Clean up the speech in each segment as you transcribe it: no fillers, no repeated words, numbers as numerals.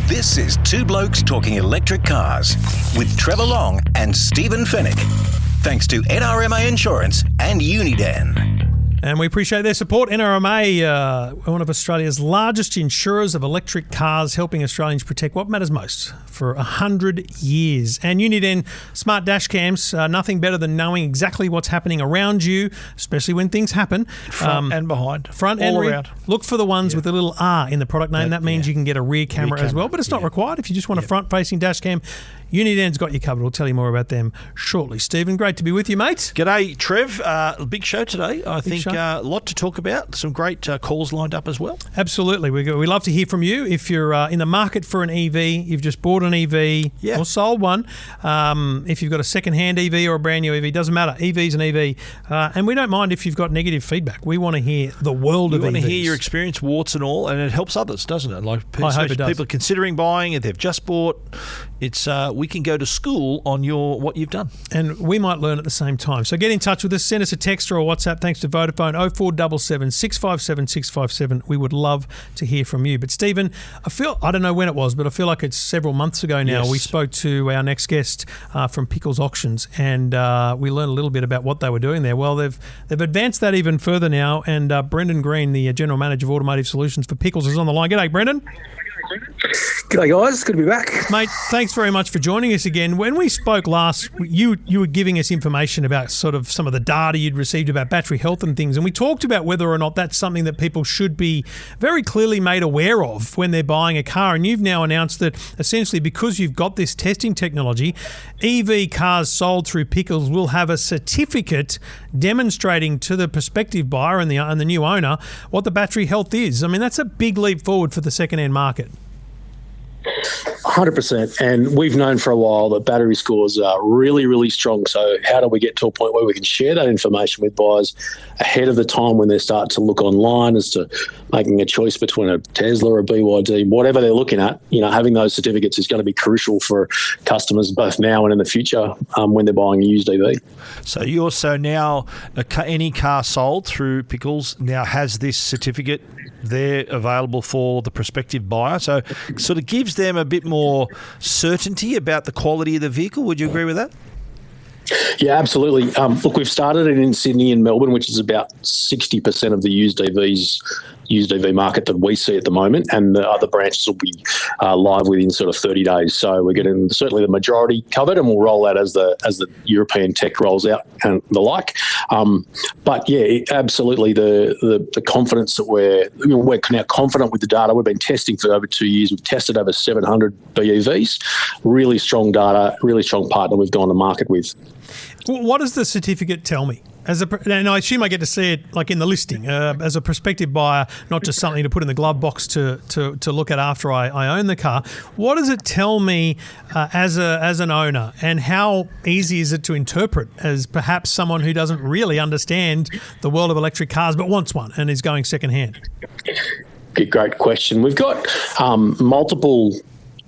This is Two Blokes Talking Electric Cars with Trevor Long and Stephen Fenech. Thanks to NRMA Insurance and Uniden. And we appreciate their support. NRMA, one of Australia's largest insurers of electric cars, helping Australians protect what matters most for 100 years. And Uniden smart dash cams, nothing better than knowing exactly what's happening around you, especially when things happen. Front and behind. Front all and rear. around. Look for the ones with a little R in the product name. That means you can get a rear camera as well, but it's not required. If you just want a front-facing dash cam, Uniden's got you covered. We'll tell you more about them shortly. Stephen, great to be with you, mate. G'day, Trev. Big show today. I think a lot to talk about. Some great calls lined up as well. Absolutely. We love to hear from you. If you're in the market for an EV, you've just bought an EV or sold one, if you've got a second-hand EV or a brand new EV, doesn't matter. EV's an EV. And we don't mind if you've got negative feedback. We want to hear the world of EVs. We want to hear your experience, warts and all, and it helps others, doesn't it? Like I hope it does. People are considering buying, if they've just bought. It's we can go to school on what you've done. And we might learn at the same time. So get in touch with us. Send us a text or a WhatsApp thanks to Vodafone 0477 657 657. We would love to hear from you. But Stephen, I don't know when it was, but I feel like it's several months ago now. Yes. We spoke to our next guest from Pickles Auctions, and we learned a little bit about what they were doing there. Well, they've advanced that even further now, and Brendon Green, the General Manager of Automotive Solutions for Pickles, is on the line. G'day, Brendon. G'day guys, good to be back. Mate, thanks very much for joining us again. When we spoke last, you were giving us information about sort of some of the data you'd received about battery health and things, and we talked about whether or not that's something that people should be very clearly made aware of when they're buying a car. And you've now announced that essentially because you've got this testing technology, EV cars sold through Pickles will have a certificate demonstrating to the prospective buyer and the new owner what the battery health is. I mean, that's a big leap forward for the second-hand market. 100%. And we've known for a while that battery scores are really, really strong. So how do we get to a point where we can share that information with buyers ahead of the time when they start to look online as to making a choice between a Tesla or a BYD, whatever they're looking at? You know, having those certificates is going to be crucial for customers both now and in the future when they're buying a used EV. So you also now, any car sold through Pickles now has this certificate there available for the prospective buyer. So it sort of gives them a bit more certainty about the quality of the vehicle. Would you agree with that? Yeah, absolutely. Look, we've started it in Sydney and Melbourne, which is about 60% of the used EV market that we see at the moment, and the other branches will be live within sort of 30 days. So we're getting certainly the majority covered, and we'll roll out as the European tech rolls out and the like. But yeah, absolutely, the confidence that we're now confident with the data. We've been testing for over 2 years. We've tested over 700 BEVs. Really strong data, really strong partner we've gone to market with. What does the certificate tell me? And I assume I get to see it like in the listing as a prospective buyer, not just something to put in the glove box to look at after I own the car. What does it tell me as an owner, and how easy is it to interpret as perhaps someone who doesn't really understand the world of electric cars but wants one and is going secondhand? Great question. We've got multiple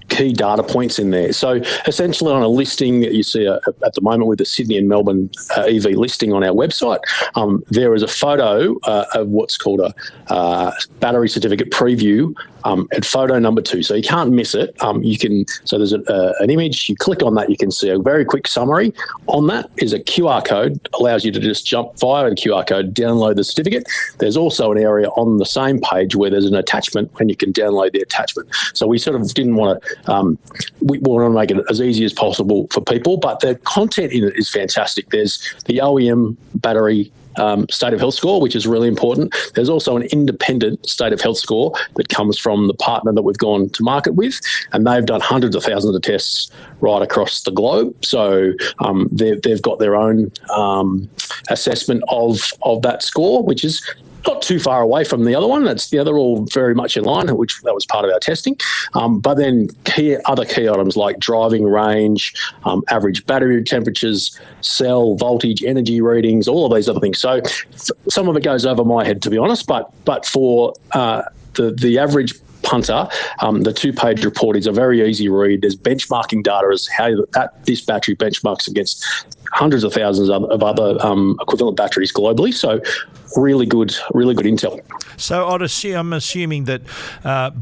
key data points in there. So essentially on a listing that you see at the moment with the Sydney and Melbourne EV listing on our website, there is a photo of what's called a battery certificate preview at photo number 2. So you can't miss it. So there's an image, you click on that, you can see a very quick summary. On that is a QR code, allows you to just jump via the QR code, download the certificate. There's also an area on the same page where there's an attachment and you can download the attachment. So we sort of didn't want to we want to make it as easy as possible for people, but the content in it is fantastic. There's the OEM battery state of health score, which is really important. There's also an independent state of health score that comes from the partner that we've gone to market with, and they've done hundreds of thousands of tests right across the globe. So they've got their own assessment of that score, which is not too far away from the other one. That's the other all very much in line, which that was part of our testing. But then other key items like driving range, average battery temperatures, cell voltage, energy readings, all of these other things. So some of it goes over my head, to be honest. But for the average punter, the 2-page report is a very easy read. There's benchmarking data as how this battery benchmarks against hundreds of thousands of other equivalent batteries globally. So really good intel. So I'm assuming that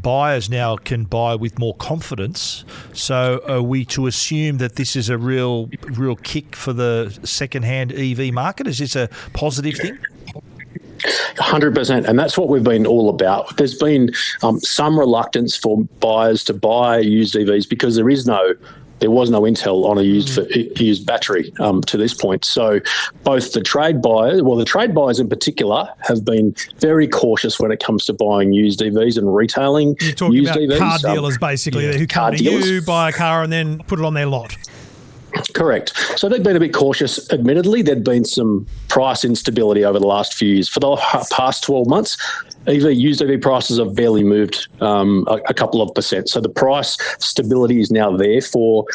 buyers now can buy with more confidence. So are we to assume that this is a real kick for the second-hand EV market? Is this a positive thing? 100%, and that's what we've been all about. There's been some reluctance for buyers to buy used EVs because there was no intel on a used battery to this point. So both the trade buyers in particular have been very cautious when it comes to buying used EVs and retailing You're talking used about EVs. car dealers, basically, who come to you, buy a car and then put it on their lot. Correct. So they've been a bit cautious. Admittedly, there'd been some price instability over the last few years. For the past 12 months, used EV prices have barely moved a couple of percent. So the price stability is now there for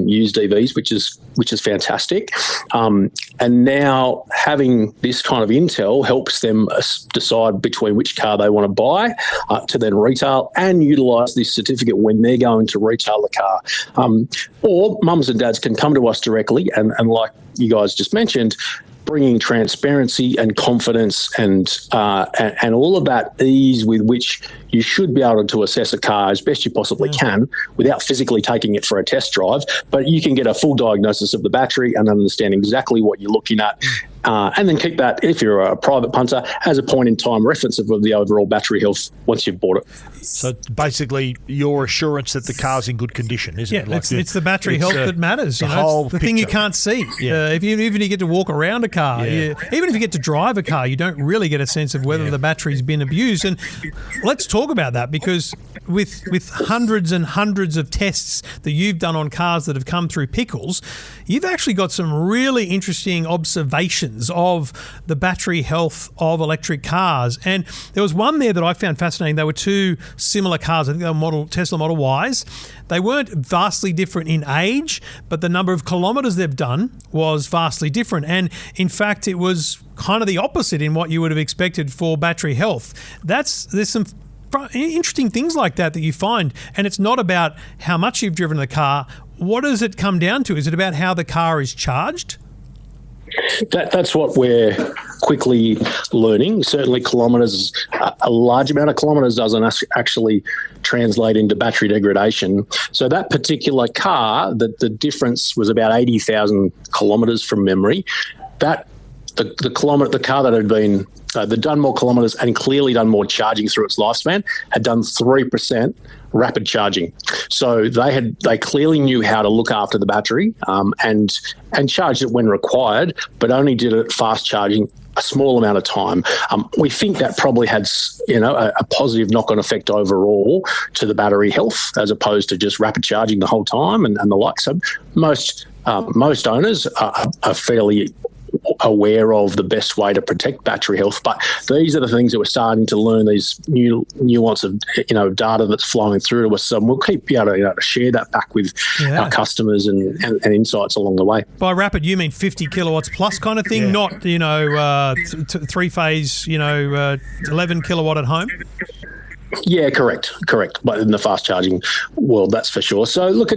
used EVs, which is fantastic. And now having this kind of intel helps them decide between which car they want to buy to then retail and utilise this certificate when they're going to retail the car. Or mums and dads can come to us directly and like you guys just mentioned, bringing transparency and confidence and all of that ease with which you should be able to assess a car as best you possibly can without physically taking it for a test drive. But you can get a full diagnosis of the battery and understand exactly what you're looking at. And then keep that, if you're a private punter, as a point-in-time reference of the overall battery health once you've bought it. So basically, your assurance that the car's in good condition, isn't it? Like it's the battery health that matters. It's the thing you can't see. Yeah. Even if you get to walk around a car, even if you get to drive a car, you don't really get a sense of whether the battery's been abused. And let's talk about that, because with hundreds and hundreds of tests that you've done on cars that have come through Pickles, you've actually got some really interesting observations of the battery health of electric cars. And there was one there that I found fascinating. They were two similar cars. I think they were Tesla Model Ys. They weren't vastly different in age, but the number of kilometres they've done was vastly different. And in fact, it was kind of the opposite in what you would have expected for battery health. There's some interesting things like that you find. And it's not about how much you've driven the car. What does it come down to? Is it about how the car is charged? That's what we're quickly learning. Certainly kilometres, a large amount of kilometres doesn't actually translate into battery degradation. So that particular car, the difference was about 80,000 kilometres from memory. The car that had been that done more kilometres and clearly done more charging through its lifespan had done 3% rapid charging. So they clearly knew how to look after the battery and charged it when required, but only did it fast charging a small amount of time. We think that probably had a positive knock-on effect overall to the battery health, as opposed to just rapid charging the whole time and the like. So most owners are fairly aware of the best way to protect battery health, but these are the things that we're starting to learn, these new nuance of data that's flowing through to us. So we'll keep being able to share that back with our customers and insights along the way. By rapid, you mean 50 kilowatts plus kind of thing, not three-phase 11 kilowatt at home. Yeah, correct. But in the fast charging world, that's for sure. So look,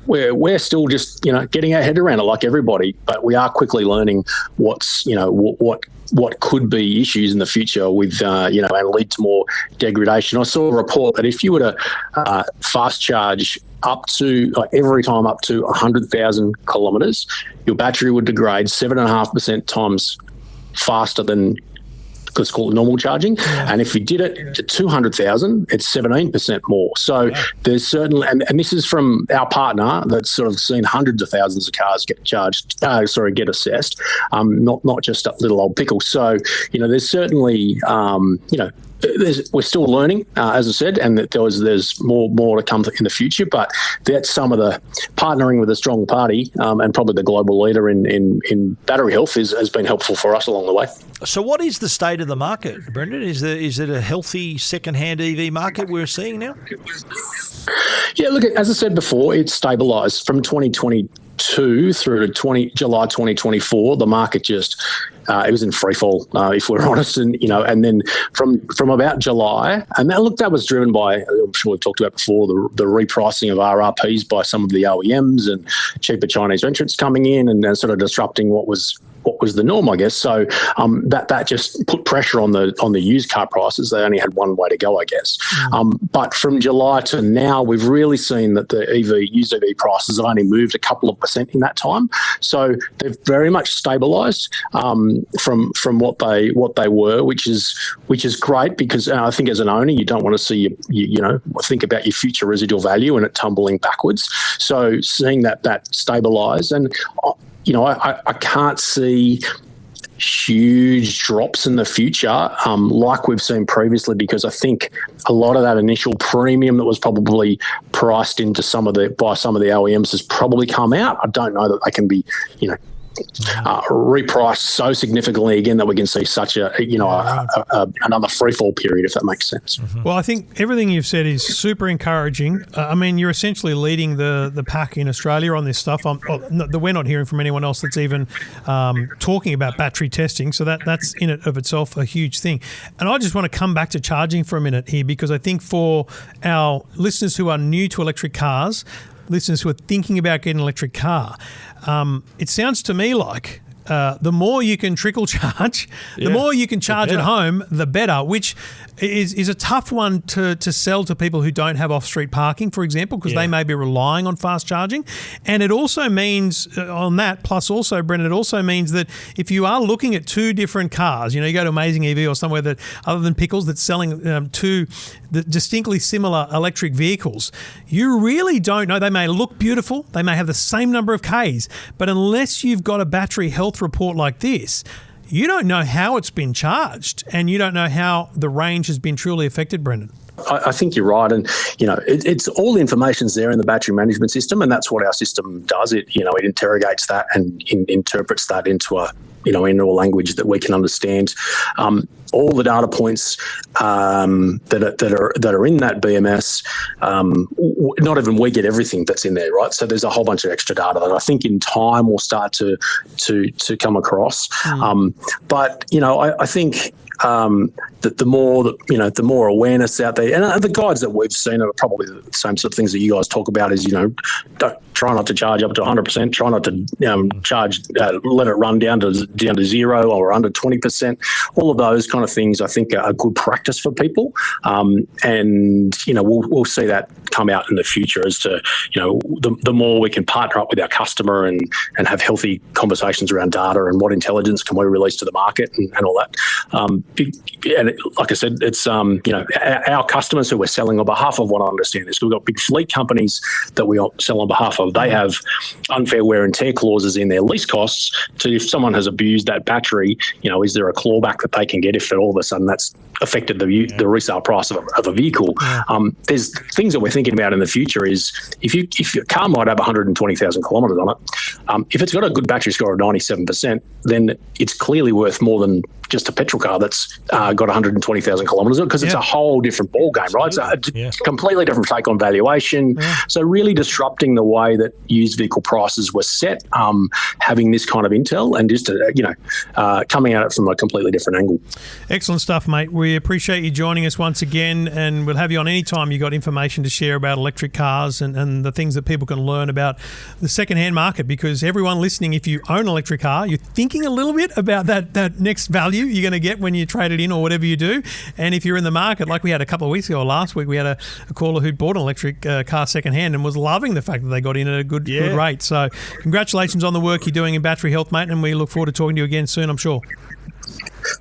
we're still just getting our head around it like everybody, but we are quickly learning what's what could be issues in the future with and lead to more degradation. I saw a report that if you were to fast charge up to every time up to 100,000 kilometres, your battery would degrade 7.5% times faster than, let's call it normal charging. Yeah. And if you did it to 200,000, it's 17% more. So there's certainly, and this is from our partner that's sort of seen hundreds of thousands of cars get get assessed, not just little old Pickles. So, there's certainly, we're still learning, as I said, and that there's more to come in the future. But that's some of the partnering with a strong party and probably the global leader in battery health has been helpful for us along the way. So what is the state of the market, Brendon? Is it a healthy second-hand EV market we're seeing now? Yeah, look, as I said before, it's stabilised from 2022 through to July 2024. The market just It was in free fall, if we're honest. And, and then from about July, and that was driven by, I'm sure we've talked about before, the repricing of RRPs by some of the OEMs and cheaper Chinese entrants coming in and sort of disrupting what was the norm, I guess. So that just put pressure on the used car prices. They only had one way to go, I guess. But from July to now, we've really seen that the used EV prices have only moved a couple of percent in that time. So they've very much stabilised from what they were, which is great, because I think as an owner, you don't want to see think about your future residual value and it tumbling backwards. So seeing that stabilise, and I can't see huge drops in the future like we've seen previously, because I think a lot of that initial premium that was probably priced into by some of the OEMs has probably come out. I don't know that they can be, repriced so significantly again that we can see such another free fall period, if that makes sense. Well, I think everything you've said is super encouraging. I mean, you're essentially leading the pack in Australia on this stuff. We're not hearing from anyone else that's even talking about battery testing, so that's in it of itself a huge thing. And I just want to come back to charging for a minute here, because I think for our listeners who are new to electric cars, listeners who are thinking about getting an electric car, it sounds to me like the more you can trickle charge, the more you can charge at home, the better, which is a tough one to sell to people who don't have off-street parking, for example, because they may be relying on fast charging. And it also means, on that, plus also, Brendon, it also means that if you are looking at two different cars, you go to Amazing EV or somewhere that, other than Pickles, that's selling two distinctly similar electric vehicles, you really don't know. They may look beautiful, they may have the same number of Ks, but unless you've got a battery health report like this, you don't know how it's been charged, and you don't know how the range has been truly affected, Brendon. I think you're right, and it's all the information's there in the battery management system, and that's what our system does. It it interrogates that and interprets that into a into a language that we can understand. All the data points that are in that BMS, not even we get everything that's in there, right? So there's a whole bunch of extra data that I think in time will start to come across. But I think that the more awareness out there, and the guides that we've seen are probably the same sort of things that you guys talk about, is don't try not to charge up to 100%, try not to charge, let it run down to zero or under 20%. All of those kind of things I think are good practice for people, and we'll see that come out in the future as to the more we can partner up with our customer and have healthy conversations around data and what intelligence can we release to the market and all that. Like I said, it's our customers who we're selling on behalf of want to understand this. We've got big fleet companies that we sell on behalf of. They have unfair wear and tear clauses in their lease costs. So if someone has abused that battery, is there a clawback that they can get if all of a sudden that's affected the resale price of a vehicle? There's things that we're thinking about in the future. Is if your car might have 120,000 kilometres on it, if it's got a good battery score of 97%, then it's clearly worth more than just a petrol car that's got 120,000 kilometres, because it's a whole different ball game, right? So a completely different take on valuation. So really disrupting the way that used vehicle prices were set, having this kind of intel and just coming at it from a completely different angle. Excellent stuff, mate. We appreciate you joining us once again, and we'll have you on any time you've got information to share about electric cars and the things that people can learn about the second-hand market, because everyone listening, if you own an electric car, you're thinking a little bit about that next value you're going to get when you trade it in or whatever you do. And if you're in the market, like we had a couple of weeks ago or last week, we had a caller who'd bought an electric car second-hand and was loving the fact that they got in at a good rate. So congratulations on the work you're doing in battery health, mate, and we look forward to talking to you again soon, I'm sure.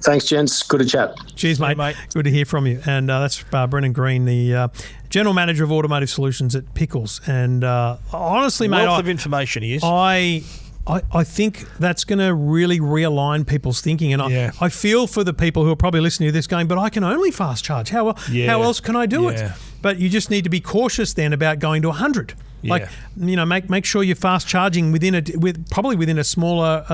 Thanks, gents. Good to chat. Cheers, mate. Good to hear from you. And that's Brendon Green, the General Manager of Automotive Solutions at Pickles. And honestly, mate, wealth of information he is. I think that's going to really realign people's thinking. And I feel for the people who are probably listening to this going, but I can only fast charge. How else can I do it? But you just need to be cautious then about going to 100. Like, make sure you're fast charging within a smaller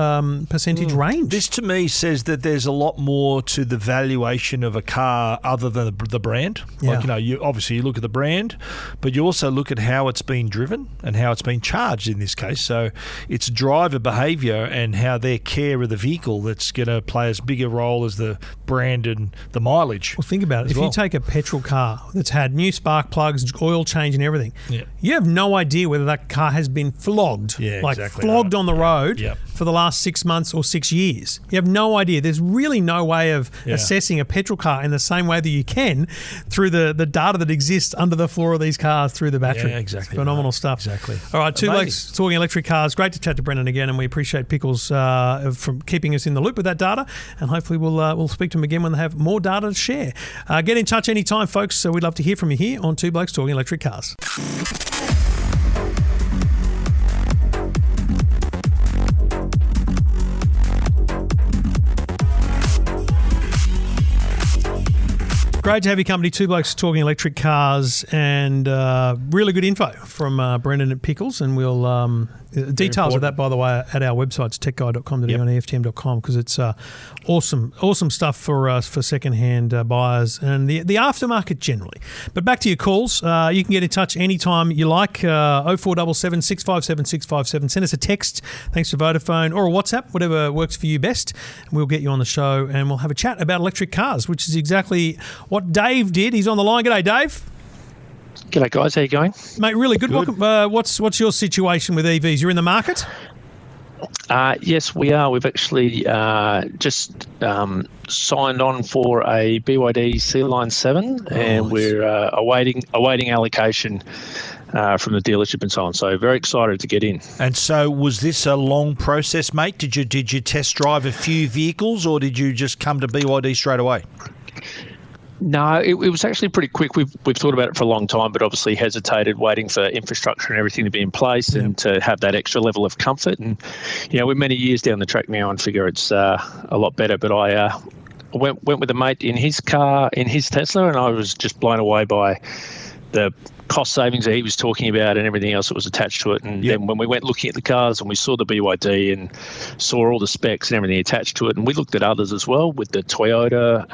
percentage range. This to me says that there's a lot more to the valuation of a car other than the brand. Yeah. Like, you obviously you look at the brand, but you also look at how it's been driven and how it's been charged in this case. So it's driver behaviour and how their care of the vehicle that's going to play as big a role as the brand and the mileage. Well, think about it. If you take a petrol car that's had new spark plugs, oil change and everything, you have no idea whether that car has been flogged, flogged on the road for the last 6 months or 6 years. You have no idea. There's really no way of assessing a petrol car in the same way that you can through the data that exists under the floor of these cars through the battery. Yeah, exactly. It's phenomenal stuff. Exactly. All right, Two Blokes Talking Electric Cars. Great to chat to Brendon again, and we appreciate Pickles from keeping us in the loop with that data, and hopefully we'll speak to him again when they have more data to share. Get in touch anytime, folks. So we'd love to hear from you here on Two Blokes Talking Electric Cars. Great to have your company, Two Blokes Talking Electric Cars, and really good info from Brendon at Pickles, and we'll details of that, by the way, at our website, it's techguide.com.au and EFTM.com, because it's awesome stuff for second-hand buyers and the aftermarket generally. But back to your calls. You can get in touch anytime you like, 0477 657 657. Send us a text, thanks to Vodafone, or a WhatsApp, whatever works for you best. And we'll get you on the show and we'll have a chat about electric cars, which is exactly what Dave did. He's on the line. G'day, Dave. G'day, guys. How you going? Mate, really good. Welcome. What's your situation with EVs? You're in the market? Yes, we are. We've actually just signed on for a BYD C-Line 7, and we're awaiting allocation from the dealership and so on. So very excited to get in. And so was this a long process, mate? Did you test drive a few vehicles, or did you just come to BYD straight away? No, it was actually pretty quick. We've thought about it for a long time, but obviously hesitated, waiting for infrastructure and everything to be in place and to have that extra level of comfort. And we're many years down the track now and figure it's a lot better. But I went with a mate in his car, in his Tesla, and I was just blown away by the cost savings that he was talking about and everything else that was attached to it. And then when we went looking at the cars and we saw the BYD and saw all the specs and everything attached to it, and we looked at others as well with the Toyota,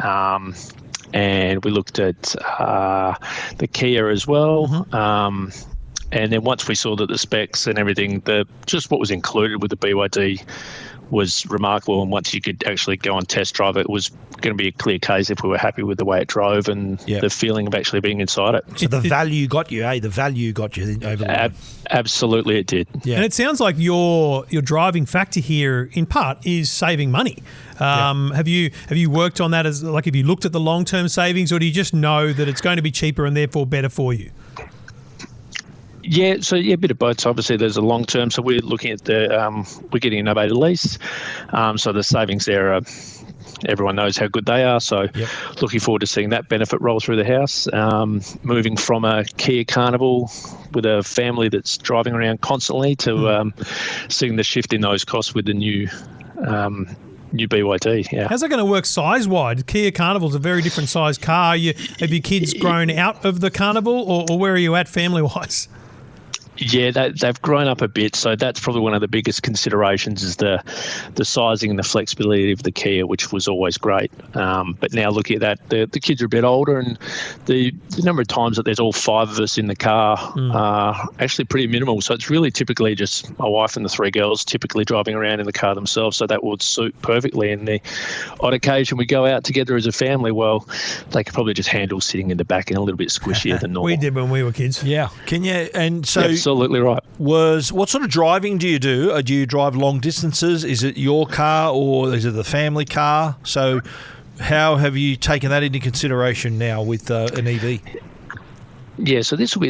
and we looked at the Kia as well. And then once we saw that the specs and everything, just what was included with the BYD was remarkable. And once you could actually go and test drive it, it was going to be a clear case if we were happy with the way it drove and the feeling of actually being inside it. So the value got you, The value got you over the Absolutely, it did. Yeah. And it sounds like your driving factor here, in part, is saving money. Have you worked on that? Have you looked at the long-term savings, or do you just know that it's going to be cheaper and therefore better for you? Yeah, so a bit of both. So obviously there's a long term. So we're looking at we're getting a novated lease. So the savings there are, everyone knows how good they are. So looking forward to seeing that benefit roll through the house. Moving from a Kia Carnival with a family that's driving around constantly to seeing the shift in those costs with the new BYD. Yeah. How's that going to work size-wise? Kia Carnival's a very different size car. Have your kids grown out of the Carnival, or where are you at family-wise? Yeah, they've grown up a bit, so that's probably one of the biggest considerations is the sizing and the flexibility of the Kia, which was always great. But now looking at that, the kids are a bit older, and the number of times that there's all five of us in the car are actually pretty minimal. So it's really typically just my wife and the three girls typically driving around in the car themselves, so that would suit perfectly. And the odd occasion we go out together as a family, well, they could probably just handle sitting in the back and a little bit squishier than normal. We did when we were kids. Yeah. Can you? And so... Absolutely right. What sort of driving do you do? Do you drive long distances? Is it your car or is it the family car? So how have you taken that into consideration now with an EV? Yeah, so this will be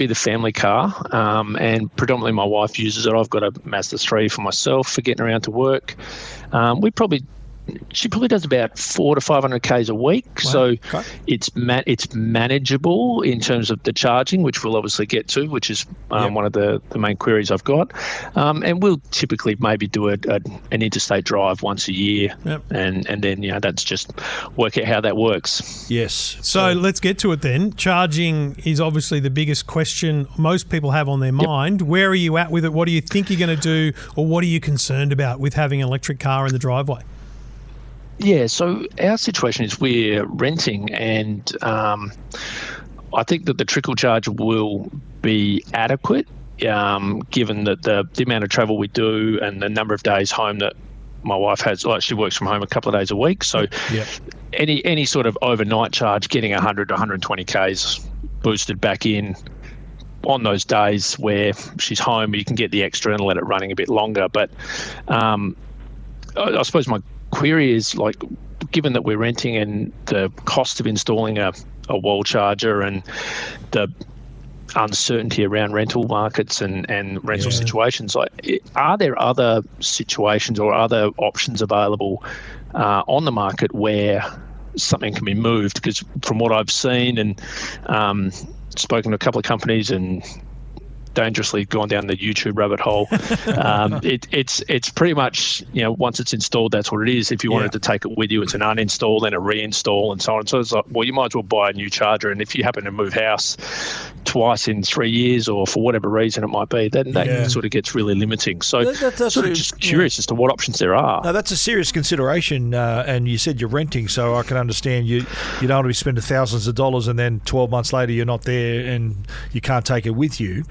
the family car, and predominantly my wife uses it. I've got a Mazda 3 for myself for getting around to work. We probably she probably does about 400 to 500 Ks a week. Wow. So Okay. it's manageable in terms of the charging, which we'll obviously get to, which is one of the main queries I've got. And we'll typically maybe do an interstate drive once a year. Yep. And then, that's just work out how that works. Yes. So let's get to it then. Charging is obviously the biggest question most people have on their mind. Where are you at with it? What do you think you're going to do, or what are you concerned about with having an electric car in the driveway? Yeah, so our situation is we're renting, and I think that the trickle charge will be adequate, given that the amount of travel we do and the number of days home that my wife has. She works from home a couple of days a week, so any sort of overnight charge, getting 100 to 120 Ks boosted back in on those days where she's home, you can get the extra and let it running a bit longer. But I suppose my query is, given that we're renting and the cost of installing a wall charger and the uncertainty around rental markets and rental situations, are there other situations or other options available on the market where something can be moved? Because from what I've seen and spoken to a couple of companies and dangerously gone down the YouTube rabbit hole. It's pretty much, once it's installed, that's what it is. If you wanted to take it with you, it's an uninstall, then a reinstall, and so on. So it's like, well, you might as well buy a new charger. And if you happen to move house twice in 3 years, or for whatever reason it might be, then that sort of gets really limiting. So that's sort of just curious as to what options there are. No, that's a serious consideration. And you said you're renting, so I can understand you don't want to be spending thousands of dollars and then 12 months later you're not there and you can't take it with you.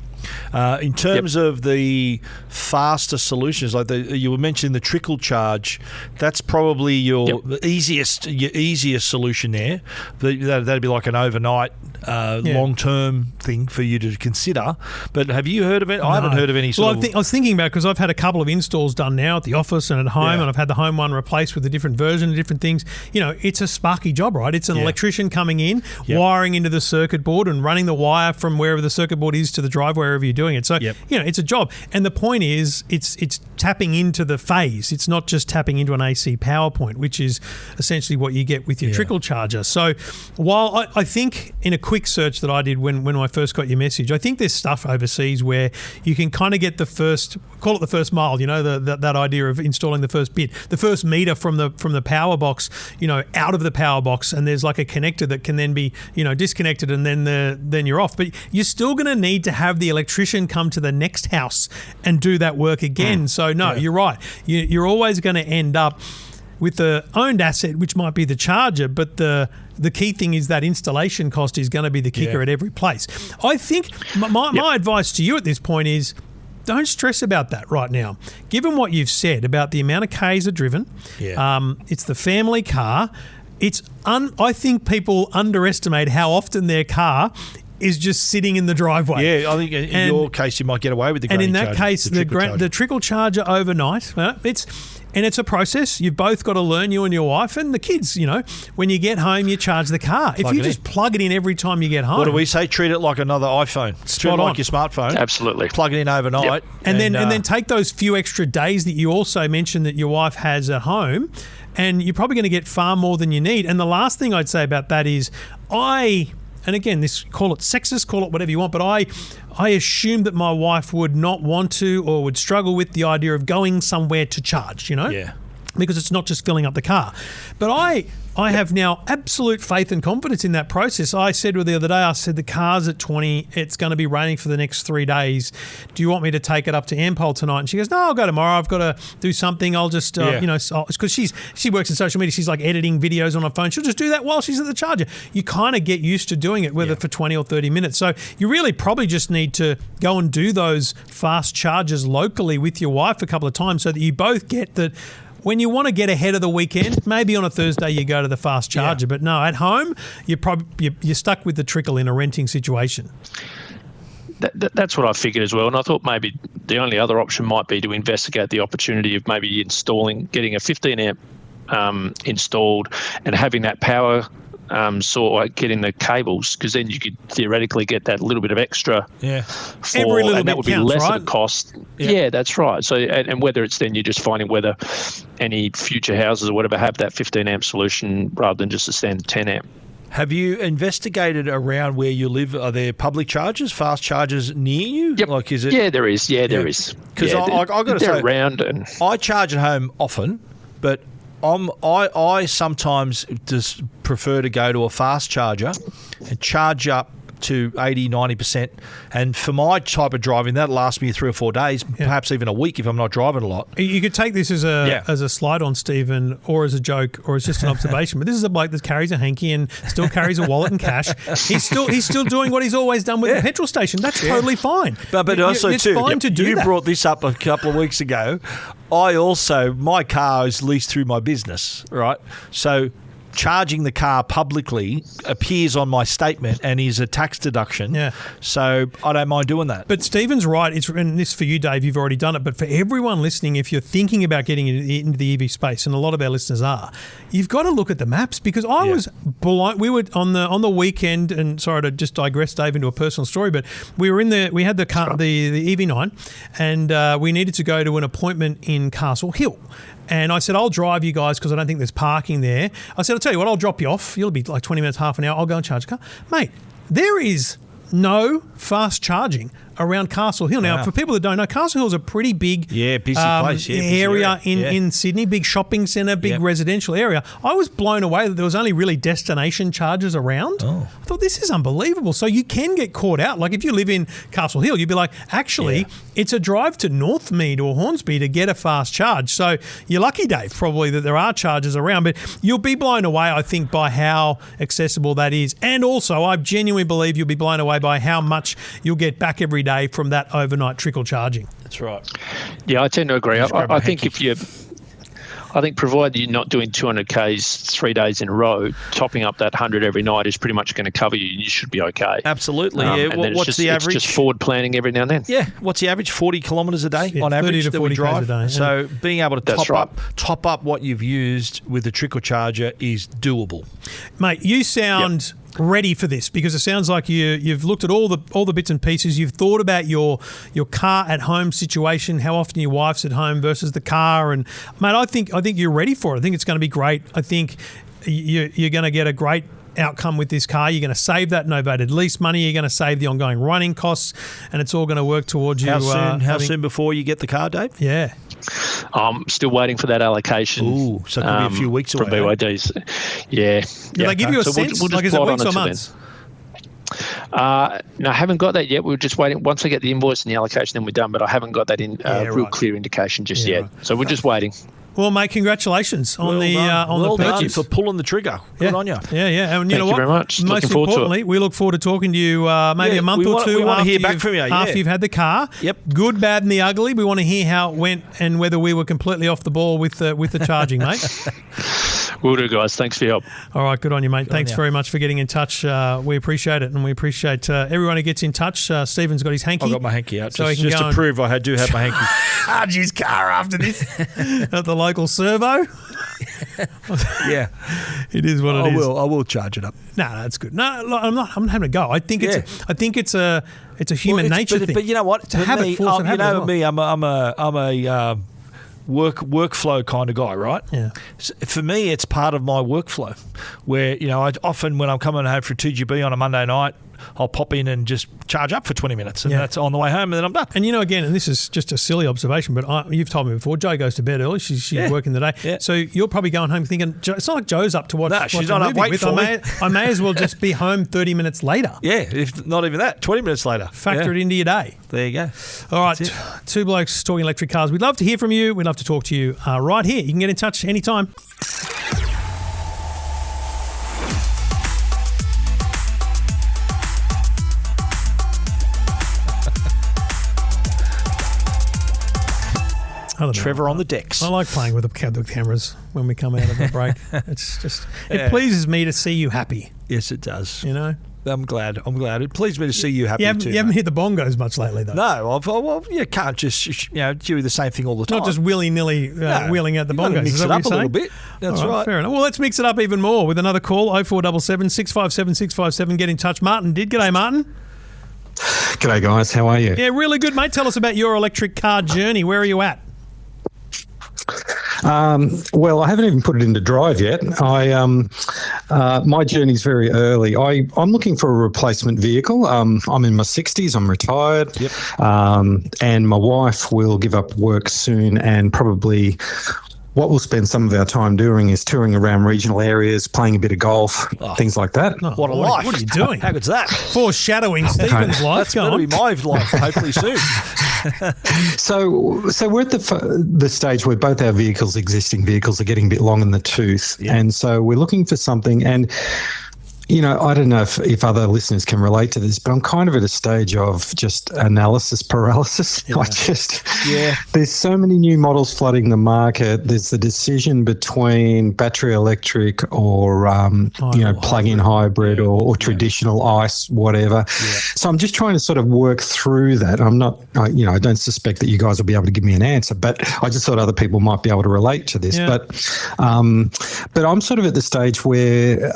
In terms of the faster solutions, you were mentioning the trickle charge, that's probably your easiest solution there. That'd be like an overnight, long-term thing for you to consider. But have you heard of it? No. I haven't heard of any sort of... I was thinking about it because I've had a couple of installs done now at the office and at home, and I've had the home one replaced with a different version of different things. It's a sparky job, right? It's an electrician coming in, wiring into the circuit board and running the wire from wherever the circuit board is to the drive, wherever you're doing it. So, it's a job. And the point is, it's tapping into the phase. It's not just tapping into an AC power point, which is essentially what you get with your trickle charger. So while I think in a quick search that I did when I first got your message, I think there's stuff overseas where you can kind of get the first, call it the first mile, that idea of installing the first bit, the first meter from the power box, out of the power box, and there's like a connector that can then be, disconnected, and then you're off. But you're still going to need to have the electrician come to the next house and do that work again. So you're right. You're always going to end up with the owned asset, which might be the charger, but the key thing is that installation cost is going to be the kicker at every place. I think my advice to you at this point is, don't stress about that right now. Given what you've said about the amount of Ks are driven, it's the family car. I think people underestimate how often their car is just sitting in the driveway. Yeah, I think in your case you might get away with the granny charger. And in that case, the trickle charger overnight, it's a process. You've both got to learn, you and your wife and the kids, when you get home, you charge the car. If you just plug it in every time you get home. What do we say? Treat it like another iPhone. Treat it like your smartphone. Absolutely. Plug it in overnight. And then take those few extra days that you also mentioned that your wife has at home, and you're probably going to get far more than you need. And the last thing I'd say about that is and again, call it sexist, call it whatever you want, but I assume that my wife would not want to or would struggle with the idea of going somewhere to charge, Yeah. Because it's not just filling up the car. But I have now absolute faith and confidence in that process. I said to her the other day, the car's at 20, it's going to be raining for the next 3 days. Do you want me to take it up to Depal tonight? And she goes, no, I'll go tomorrow. I've got to do something. I'll just, because she works in social media. She's like editing videos on her phone. She'll just do that while she's at the charger. You kind of get used to doing it, whether for 20 or 30 minutes. So you really probably just need to go and do those fast charges locally with your wife a couple of times so that you both get that. When you want to get ahead of the weekend, maybe on a Thursday you go to the fast charger. But no, at home, you're stuck with the trickle in a renting situation. That's what I figured as well. And I thought maybe the only other option might be to investigate the opportunity of maybe getting a 15 amp installed and having that power getting the cables, because then you could theoretically get that little bit of extra. Yeah. Every little and that bit would be counts, less right? of a cost. Yeah. Yeah, that's right. So, and whether it's then you're just finding whether any future houses or whatever have that 15 amp solution rather than just a standard 10 amp. Have you investigated around where you live? Are there public chargers, fast chargers near you? Yep. Like, is it? Yeah, there is. Yeah, there is. Because yeah, I got to they're say, around and I charge at home often, but I sometimes just prefer to go to a fast charger and charge up to 80, 90%. And for my type of driving, that'll last me 3 or 4 days, perhaps even a week if I'm not driving a lot. You could take this as a slide on, Stephen, or as a joke, or as just an observation. But this is a bloke that carries a hanky and still carries a wallet and cash. He's still doing what he's always done with the petrol station. That's totally fine. But also it's too, fine to do you that. brought this up a couple of weeks ago. My car is leased through my business, right? So charging the car publicly appears on my statement and is a tax deduction. Yeah. So I don't mind doing that. But Stephen's right. And this for you, Dave, you've already done it. But for everyone listening, if you're thinking about getting into the EV space, and a lot of our listeners are, you've got to look at the maps, because I was blind. We were on the weekend, and sorry to just digress, Dave, into a personal story, but we had the car, the EV9, and we needed to go to an appointment in Castle Hill. And I said, I'll drive you guys because I don't think there's parking there. I said, I'll tell you what, I'll drop you off. You'll be like 20 minutes, half an hour. I'll go and charge the car. Mate, there is no fast charging around Castle Hill. Now, for people that don't know, Castle Hill is a pretty big busy place. Yeah, busy area in Sydney, big shopping centre, big residential area. I was blown away that there was only really destination charges around. I thought, this is unbelievable. So you can get caught out. Like if you live in Castle Hill, you'd be like, actually, it's a drive to Northmead or Hornsby to get a fast charge. So you're lucky, Dave, probably that there are charges around. But you'll be blown away, I think, by how accessible that is. And also, I genuinely believe you'll be blown away by how much you'll get back every day from that overnight trickle charging. That's right. Yeah, I tend to agree. I think provided you're not doing 200 Ks 3 days in a row, topping up that 100 every night is pretty much going to cover you. You should be okay. Absolutely. What's the average? It's just forward planning every now and then. Yeah. What's the average? 40 kilometres a day on 30 average to that 40 we drive. Ks a day. So being able to top up what you've used with the trickle charger is doable. Mate, you sound ready for this, because it sounds like you've looked at all the bits and pieces. You've thought about your car at home situation, how often your wife's at home versus the car, and mate, I think you're ready for it. I think it's going to be great. I think you're going to get a great outcome with this car. You're going to save that novated lease money. You're going to save the ongoing running costs, and it's all going to work towards you. How soon before you get the car, Dave? Yeah. I'm still waiting for that allocation. Ooh, so it could be a few weeks away. From BYDs. Yeah. Do they give you a sense? We'll like, is it weeks or months? No, I haven't got that yet. We're just waiting. Once I get the invoice and the allocation, then we're done. But I haven't got that real clear indication just yet. Right. So we're just waiting. Well, mate, congratulations on the purchase. For pulling the trigger. Good on you. Yeah. And you know Thank you what? very much. Most Looking forward to importantly, we look forward to talking to you maybe a month or two we want after to hear back from you. after you've had the car. Yep. Good, bad, and the ugly. We want to hear how it went and whether we were completely off the ball with the charging, mate. Will do, guys. Thanks for your help. All right, good on you, mate. Thanks very much for getting in touch. We appreciate it, and we appreciate everyone who gets in touch. Stephen's got his hanky. I got my hanky out, so he can just to prove I do have my hanky. Charge his car after this at the local servo. Yeah, it is what it is. I will charge it up. No, that's good. No, I'm not having a go. I think it's a human nature thing. But you know what? It's a habit. Me, I'm a workflow kind of guy, right? Yeah. So for me, it's part of my workflow where, I often, when I'm coming home from 2GB on a Monday night, I'll pop in and just charge up for 20 minutes and that's on the way home and then I'm done. And again, and this is just a silly observation, but you've told me before, Jo goes to bed early. She's working the day. Yeah. So you're probably going home thinking, it's not like Jo's up to watch. No, she's not up waiting for me. I may as well just be home 30 minutes later. Yeah, if not even that, 20 minutes later. Factor it into your day. There you go. All right, two blokes talking electric cars. We'd love to hear from you. We'd love to talk to you right here. You can get in touch anytime. Trevor on the decks. I like playing with the cameras when we come out of a break. It pleases me to see you happy. Yes, it does. I'm glad. It pleased me to see you happy too. You haven't hit the bongos much lately, though. No, you can't just do the same thing all the time. Not just willy-nilly wheeling out the bongos. Mix it up a little bit. That's right. Fair enough. Well, let's mix it up even more with another call, 0477 657 657. Get in touch. Martin did. G'day, Martin. G'day, guys. How are you? Yeah, really good, mate. Tell us about your electric car journey. Where are you at? Well, I haven't even put it into drive yet. My journey's very early. I'm looking for a replacement vehicle. I'm in my 60s. I'm retired. Yep. And my wife will give up work soon, and probably what we'll spend some of our time doing is touring around regional areas, playing a bit of golf, things like that. Oh, what a life. What are you doing? How good's that? Foreshadowing Stephen's life. That's going to be my life hopefully soon. So we're at the stage where both our existing vehicles, are getting a bit long in the tooth. Yeah. And so we're looking for something. And, I don't know if other listeners can relate to this, but I'm kind of at a stage of just analysis paralysis. Yeah. There's so many new models flooding the market. There's the decision between battery electric or, plug-in hybrid or traditional ICE, whatever. Yeah. So I'm just trying to sort of work through that. I'm not, I don't suspect that you guys will be able to give me an answer, but I just thought other people might be able to relate to this. Yeah. But I'm sort of at the stage where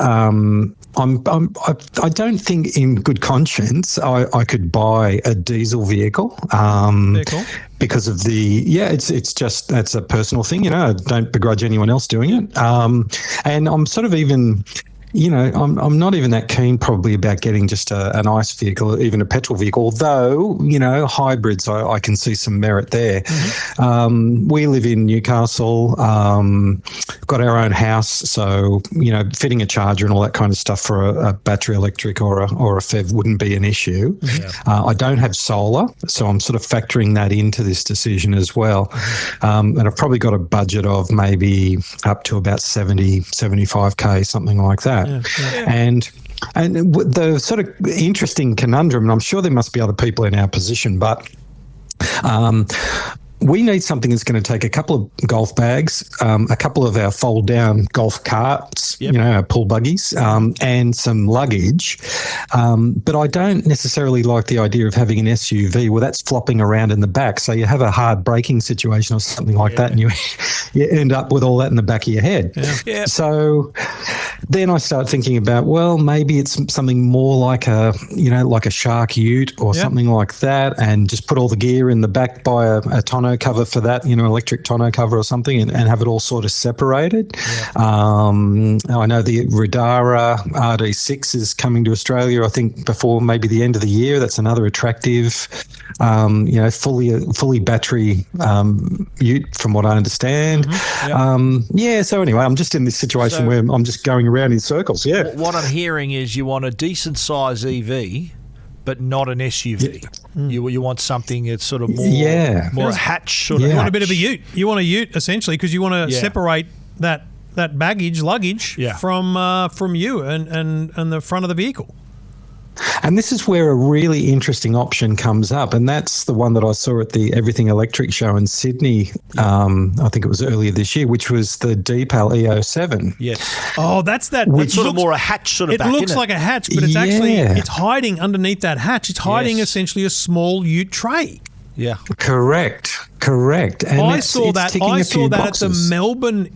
I don't think in good conscience I could buy a diesel vehicle. Cool. Because of that's a personal thing, I don't begrudge anyone else doing it. And I'm sort of even, I'm not even that keen probably about getting just an ICE vehicle, even a petrol vehicle, although, hybrids, I can see some merit there. Mm-hmm. We live in Newcastle, got our own house, so, fitting a charger and all that kind of stuff for a battery electric or a FEV wouldn't be an issue. Mm-hmm. I don't have solar, so I'm sort of factoring that into this decision as well. Mm-hmm. And I've probably got a budget of maybe up to about 75K, something like that. Yeah. And the sort of interesting conundrum, and I'm sure there must be other people in our position, but we need something that's going to take a couple of golf bags, a couple of our fold-down golf carts, our pull buggies, and some luggage. But I don't necessarily like the idea of having an SUV where that's flopping around in the back. So you have a hard braking situation or something like that, and you end up with all that in the back of your head. Yeah. Yeah. So then I start thinking about, well, maybe it's something more like a Shark Ute or something like that, and just put all the gear in the back, buy a tonneau cover for that, electric tonneau cover or something, and have it all sort of separated. Yeah. I know the Radara RD6 is coming to Australia, I think, before maybe the end of the year. That's another attractive, fully battery ute, from what I understand. Mm-hmm. Yep. So anyway, I'm just in this situation where I'm just going around in circles. Yeah. What I'm hearing is you want a decent size EV, but not an SUV. Yeah. You want something that's sort of more a hatch sort of. You want a bit of a ute. You want a ute essentially because you want to separate that luggage from you and the front of the vehicle. And this is where a really interesting option comes up, and that's the one that I saw at the Everything Electric show in Sydney, I think it was earlier this year, which was the Deepal EO7. Yes. Oh, that's that. It's sort of more a hatch sort of back, It looks like a hatch, but it's actually, it's hiding underneath that hatch. It's hiding essentially a small ute tray. Yeah. Correct. And I saw that at the Melbourne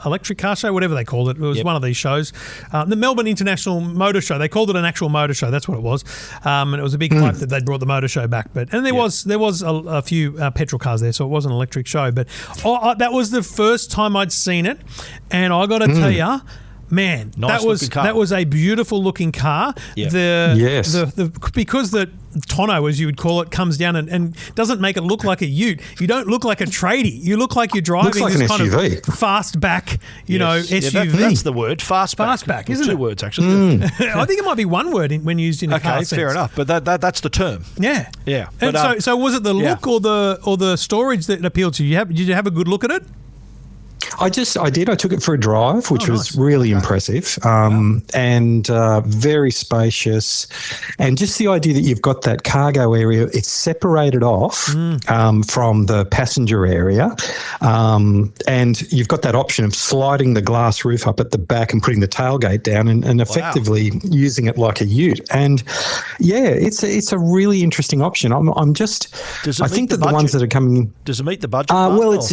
Electric Car Show, whatever they called it. It was one of these shows. The Melbourne International Motor Show. They called it an actual motor show. That's what it was. And it was a big hype that they'd brought the motor show back. And there was a few petrol cars there, so it was an electric show. But that was the first time I'd seen it. And I got to tell you, man, that was a beautiful looking car. Yep. Because the tonneau, as you would call it, comes down and doesn't make it look like a ute. You don't look like a tradie. You look like you're driving this kind SUV. of fastback, SUV. That's the word, fastback. Isn't it? 2 words actually. I think it might be one word when used in a car sense. Okay, fair enough. But that's the term. Yeah. Yeah. And so was it the look or the storage that appealed to you? Did you have a good look at it? I did. I took it for a drive, which was nice. really impressive, and very spacious. And just the idea that you've got that cargo area, it's separated off from the passenger area, and you've got that option of sliding the glass roof up at the back and putting the tailgate down, and effectively using it like a ute. And yeah, it's a really interesting option. I'm just. I think that the ones that are coming. Does it meet the budget? Well, it's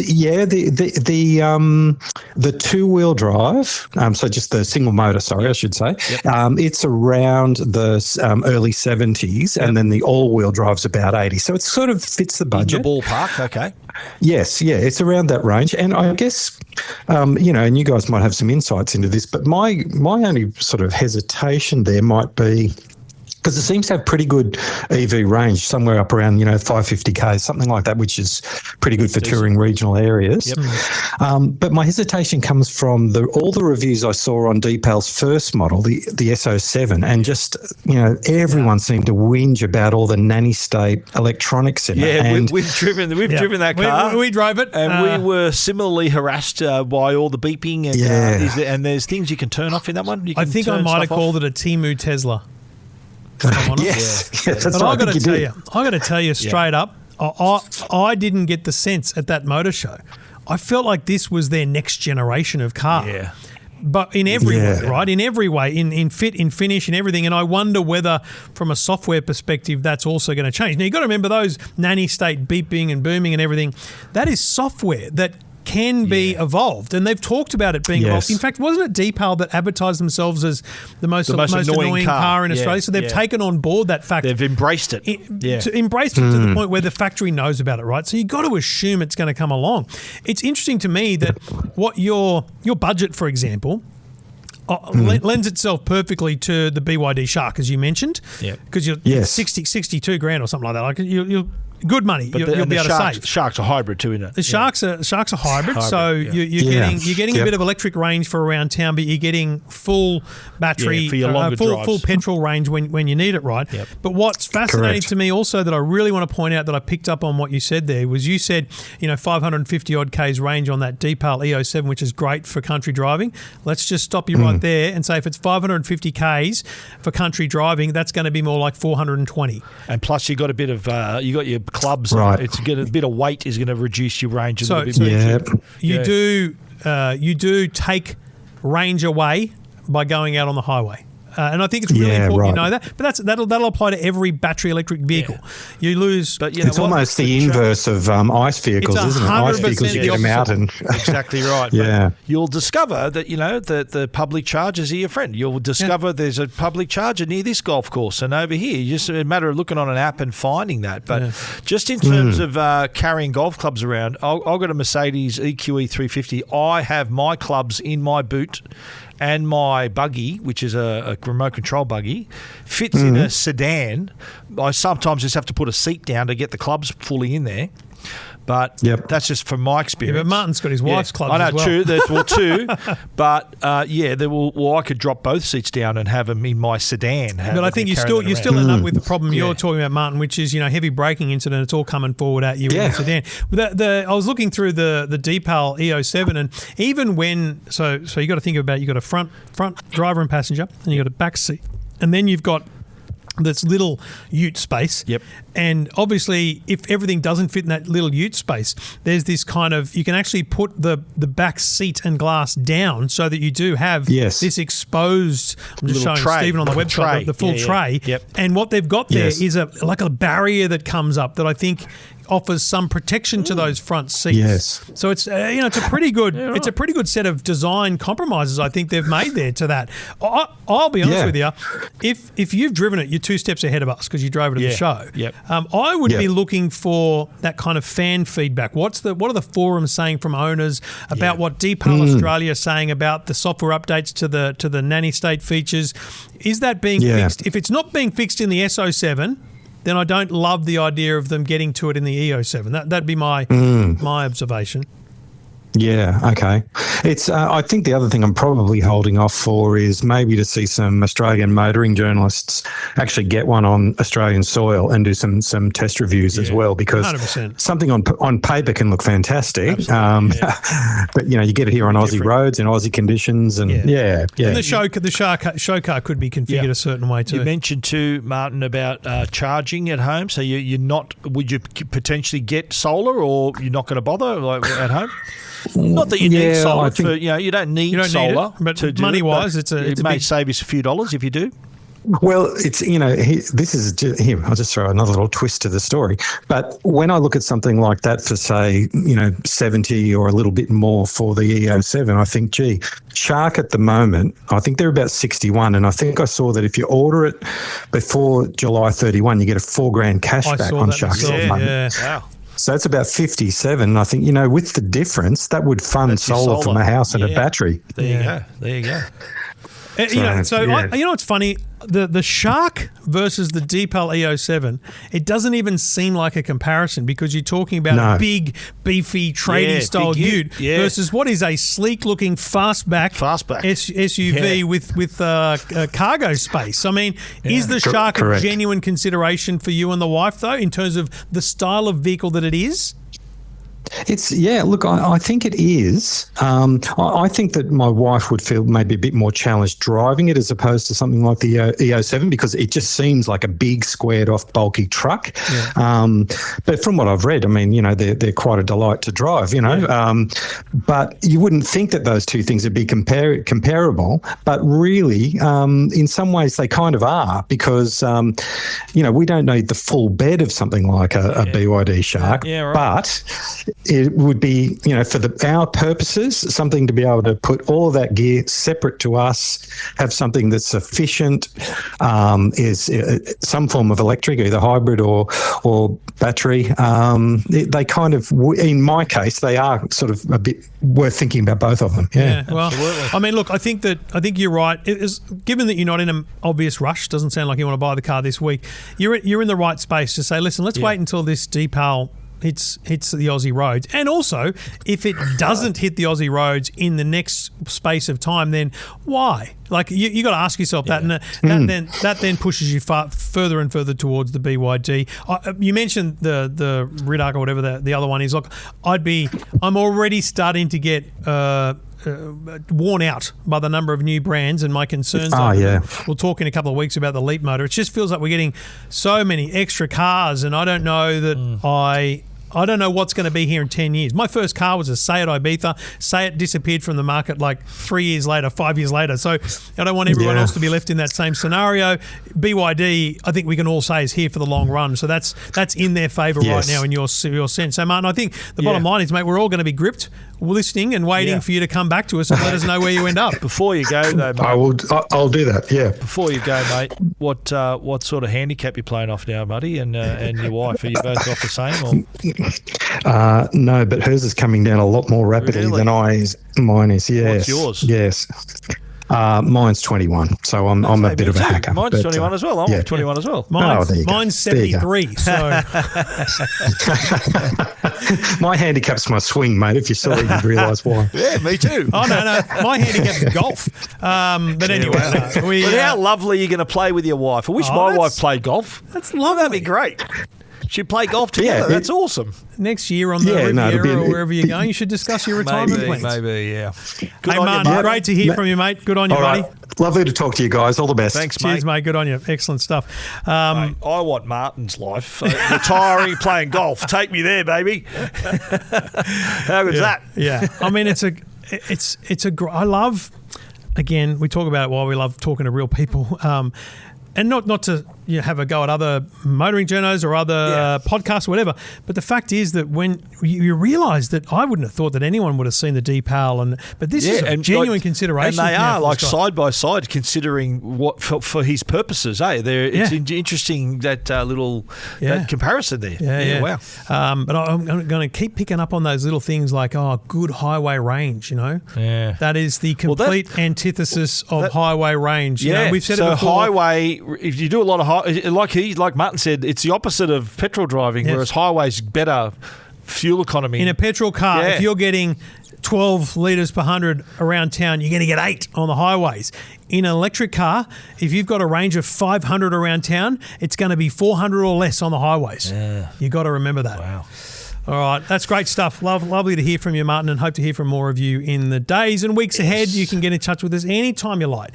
the two-wheel drive. So just the single motor. Sorry, I should say. Yep. It's around the early 70s, and then the all-wheel drive's about 80. So it sort of fits the budget. In the ballpark, okay. Yes, yeah, it's around that range. And I guess, and you guys might have some insights into this, but my only sort of hesitation there might be, because it seems to have pretty good EV range, somewhere up around 550k, something like that, which is pretty good for touring regional areas. Yep. But my hesitation comes from all the reviews I saw on Depal's first model, the SO7, and just everyone seemed to whinge about all the nanny state electronics in it. Yeah, and we've driven that car. We drove it, and we were similarly harassed by all the beeping. And, and there's things you can turn off in that one. I think I might have called it a Temu Tesla. Yes, that's but right. I got to tell you straight up, I didn't get the sense at that motor show. I felt like this was their next generation of car. Yeah. But in every way, right? In every way, in fit, in finish, in everything. And I wonder whether, from a software perspective, that's also going to change. Now, you've got to remember those nanny state beeping and booming and everything. That is software that can be evolved, and they've talked about it being evolved. In fact, wasn't it Deepal that advertised themselves as the most annoying car in Australia? So they've taken on board that fact. They've embraced it. Embraced it to the point where the factory knows about it, right? So you've got to assume it's going to come along. It's interesting to me that what your budget, for example, lends itself perfectly to the BYD Shark, as you mentioned, because you're 62 grand or something like that. Like you're good money. You'll be able to save. Sharks are hybrid too, isn't it? The Sharks are hybrid, so you're getting a bit of electric range for around town, but you're getting full battery, for your longer drives. full petrol range when you need it, right? Yep. But what's fascinating to me also that I really want to point out that I picked up on what you said there was you said 550 odd k's range on that Depal EO7, which is great for country driving. Let's just stop you right there and say if it's 550 k's for country driving, that's going to be more like 420. And plus you got a bit of you got your clubs. Right. It's a bit of weight is going to reduce your range a little bit. You do take range away by going out on the highway. And I think it's really important you know that. But that'll apply to every battery electric vehicle. You lose. But it's almost the inverse of ICE vehicles, isn't it? ICE vehicles, you get them out and exactly right. But you'll discover that that the public chargers are your friend. You'll discover there's a public charger near this golf course and over here. Just a matter of looking on an app and finding that. But just in terms of carrying golf clubs around, I've got a Mercedes EQE 350. I have my clubs in my boot. And my buggy, which is a remote control buggy, fits in a sedan. I sometimes just have to put a seat down to get the clubs fully in there. But that's just from my experience. Yeah, but Martin's got his wife's clubs I know, as well. true. There's two. But, I could drop both seats down and have them in my sedan. But I think you still end up with the problem you're talking about, Martin, which is, heavy braking incident. It's all coming forward at you in the sedan. I was looking through the Depal EO7, and even when so you got to think about, you got a front driver and passenger, and you got a back seat, and then you've got this little ute space. Yep. And obviously, if everything doesn't fit in that little ute space, there's this kind of, you can actually put the back seat and glass down so that you do have this exposed, I'm just showing tray. Stephen on the website, the full tray. Yep. And what they've got there is like a barrier that comes up that I think offers some protection to those front seats. Yes. So it's it's a pretty good it's a pretty good set of design compromises I think they've made there to that. I'll be honest with you, if you've driven it, you're 2 steps ahead of us because you drove it at the show. Yep. I would be looking for that kind of fan feedback. What are the forums saying from owners about what Deepal Australia is saying about the software updates to the nanny state features? Is that being fixed? If it's not being fixed in the SO7, then I don't love the idea of them getting to it in the EO7. That'd be my observation. Yeah, okay. It's. I think the other thing I'm probably holding off for is maybe to see some Australian motoring journalists actually get one on Australian soil and do some test reviews as well, because 100%. something on paper can look fantastic, but you get it here on Aussie roads in Aussie conditions, and And the show car could be configured a certain way too. You mentioned too, Martin, about charging at home. So you're not. Would you potentially get solar, or you're not going to bother at home? Not that you need solar. You don't need solar. But to do money-wise, it may save you a few dollars if you do. Well, it's, this is here. I'll just throw another little twist to the story. But when I look at something like that for, say, 70 or a little bit more for the EO7, I think, gee, Shark at the moment, I think they're about 61. And I think I saw that if you order it before July 31, you get a $4,000 cash back on Shark. Wow. So that's about 57. I think, with the difference, that would fund solar from a house and a battery. There you go. What's funny? The Shark versus the Deepal EO7, it doesn't even seem like a comparison, because you're talking about a big, beefy, trading style ute versus what is a sleek-looking fastback SUV with cargo space. I mean, is the Shark a genuine consideration for you and the wife, though, in terms of the style of vehicle that it is? It's look, I think it is. I think that my wife would feel maybe a bit more challenged driving it as opposed to something like the EO7, because it just seems like a big squared off bulky truck. But from what I've read, I mean, they're quite a delight to drive, but you wouldn't think that those two things would be comparable, but really in some ways they kind of are, because we don't need the full bed of something like a BYD Shark, but it would be, for our purposes, something to be able to put all of that gear separate to us, have something that's efficient, is some form of electric, either hybrid or battery. They kind of, in my case, they are sort of a bit worth thinking about, both of them. Yeah. Well, absolutely. I mean, look, I think you're right. It is, given that you're not in an obvious rush, doesn't sound like you want to buy the car this week. You're in the right space to say, listen, let's wait until this Depal hits the Aussie roads. And also, if it doesn't hit the Aussie roads in the next space of time, then why? Like, you got to ask yourself that, and that then pushes you further and further towards the BYD. You mentioned the Ridoc or whatever the other one is. Look, I'm already starting to get worn out by the number of new brands and my concerns. We'll talk in a couple of weeks about the Leap motor. It just feels like we're getting so many extra cars, and I don't know that I don't know what's going to be here in 10 years. My first car was a Seat Ibiza. Seat disappeared from the market like 3 years later, 5 years later. So I don't want everyone else to be left in that same scenario. BYD, I think we can all say, is here for the long run. So that's in their favour right now in your sense. So, Martin, I think the bottom line is, mate, we're all going to be gripped, listening and waiting for you to come back to us and let us know where you end up. Before you go, though, mate, I'll do that. Yeah. Before you go, mate, what sort of handicap you playing off now, buddy, and your wife? Are you both off the same? Or? No, but hers is coming down a lot more rapidly than mine is. Yes. What's yours? Yes. Mine's 21, so I'm a bit of a hacker. Mine's 21 as well. I'm 21 as well. Mine's 73. So my handicap's my swing, mate. If you saw it, you'd realise why. Yeah, me too. Oh no, my handicap's golf. But anyway, but how lovely are you going to play with your wife? I wish my wife played golf. That's lovely. That'd be great. Should play golf together. That's awesome. Next year on the Riviera or wherever you're going, you should discuss your retirement plans. Maybe, yeah. Good on Martin, you, great to hear from you, mate. Good on you, buddy. Right. Lovely to talk to you guys. All the best. Thanks, mate. Cheers, mate. Good on you. Excellent stuff. Mate, I want Martin's life. Retiring, playing golf. Take me there, baby. How good's that? Yeah. I mean, I love, again, we talk about it while we love talking to real people. And not to have a go at other motoring journos or other podcasts or whatever, but the fact is that when you realise that I wouldn't have thought that anyone would have seen the Depal, but this is a genuine consideration. And they are like side by side, considering what for his purposes. It's interesting that little that comparison there. Yeah, wow. But I'm going to keep picking up on those little things like good highway range. That is the complete antithesis of highway range. We've said it before. Highway, if you do a lot of like Martin said, it's the opposite of petrol driving, whereas highway's better fuel economy. In a petrol car, Yeah. if you're getting 12 litres per 100 around town, you're going to get 8 on the highways. In an electric car, if you've got a range of 500 around town, it's going to be 400 or less on the highways. Yeah. You've got to remember that. Wow. All right, that's great stuff. Lovely to hear from you, Martin, and hope to hear from more of you in the days and weeks ahead. You can get in touch with us anytime you like.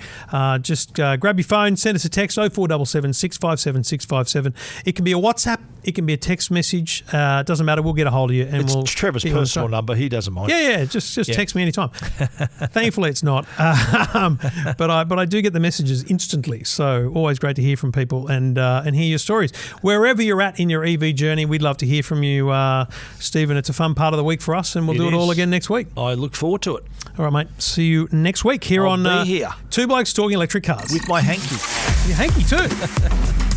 Just grab your phone, send us a text, 0477 657 657. It can be a WhatsApp, it can be a text message. It doesn't matter. We'll get a hold of you. And It's we'll Trevor's get you on the personal show. number. He doesn't mind. Yeah, just text me anytime. Thankfully, it's not. But I do get the messages instantly. So always great to hear from people and hear your stories. Wherever you're at in your EV journey, we'd love to hear from you, Stephen. It's a fun part of the week for us, and we'll do it all again next week. I look forward to it. All right, mate. See you next week here I'll on be here. Two Blokes Talking Electric Cars. With my hanky. Your hanky too.